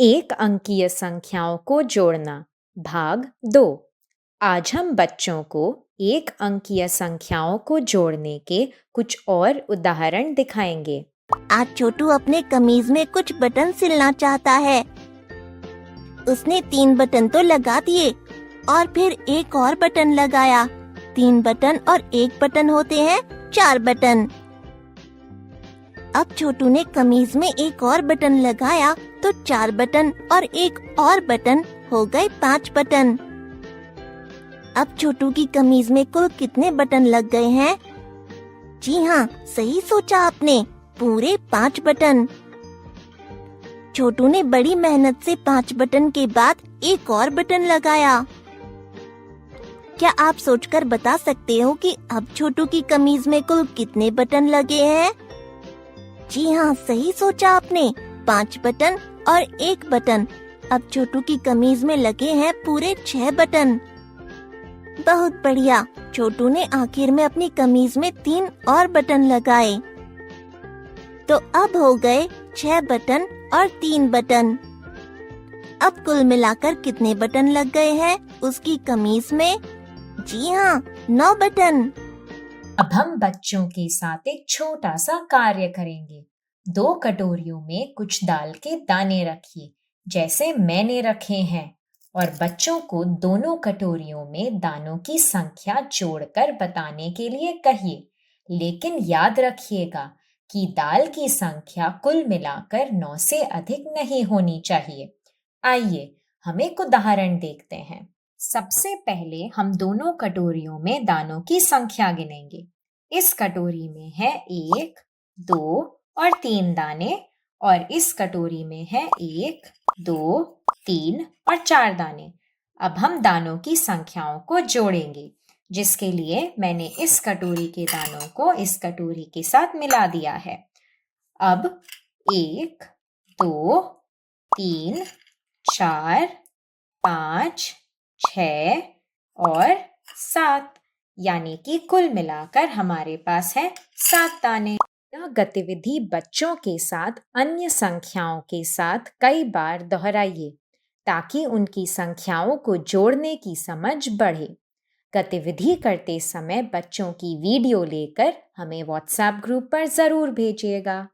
एक अंकीय संख्याओं को जोड़ना भाग 2। आज हम बच्चों को एक अंकीय संख्याओं को जोड़ने के कुछ और उदाहरण दिखाएंगे। आज छोटू अपने कमीज में कुछ बटन सिलना चाहता है। उसने 3 बटन तो लगा दिए और फिर एक और बटन लगाया। 3 बटन और एक बटन होते हैं 4 बटन। अब छोटू ने कमीज में एक और बटन लगाया तो 4 बटन और एक और बटन हो गए 5 बटन। अब छोटू की कमीज में कुल कितने बटन लग गए हैं? जी हाँ, सही सोचा आपने, पूरे 5 बटन। छोटू ने बड़ी मेहनत से 5 बटन के बाद एक और बटन लगाया। क्या आप सोचकर बता सकते हो कि अब छोटू की कमीज में कुल कितने बटन लगे हैं? जी हाँ, सही सोचा आपने, 5 बटन और एक बटन। अब छोटू की कमीज में लगे हैं पूरे 6 बटन। बहुत बढ़िया, छोटू ने आखिर में अपनी कमीज में 3 और बटन लगाए। तो अब हो गए 6 बटन और 3 बटन। अब कुल मिलाकर कितने बटन लग गए हैं उसकी कमीज में? जी हाँ, 9 बटन। अब हम बच्चों के साथ एक छोटा सा कार्य करेंगे। 2 कटोरियों में कुछ दाल के दाने रखिए, जैसे मैंने रखे हैं, और बच्चों को दोनों कटोरियों में दानों की संख्या जोड़कर बताने के लिए कहिए। लेकिन याद रखिएगा कि दाल की संख्या कुल मिलाकर 9 से अधिक नहीं होनी चाहिए। आइए हम एक उदाहरण देखते हैं। सबसे पहले हम दोनों कटोरियों में दानों की संख्या गिनेंगे। इस कटोरी में है 1, 2 और 3 दाने, और इस कटोरी में है 1, 2, 3 और 4 दाने। अब हम दानों की संख्याओं को जोड़ेंगे, जिसके लिए मैंने इस कटोरी के दानों को इस कटोरी के साथ मिला दिया है। अब 1, 2, 3, 4, 5, 6 और 7, यानी कि कुल मिलाकर हमारे पास है 7 दाने। यह गतिविधि बच्चों के साथ अन्य संख्याओं के साथ कई बार दोहराइए, ताकि उनकी संख्याओं को जोड़ने की समझ बढ़े। गतिविधि करते समय बच्चों की वीडियो लेकर हमें व्हाट्सएप ग्रुप पर जरूर भेजिएगा।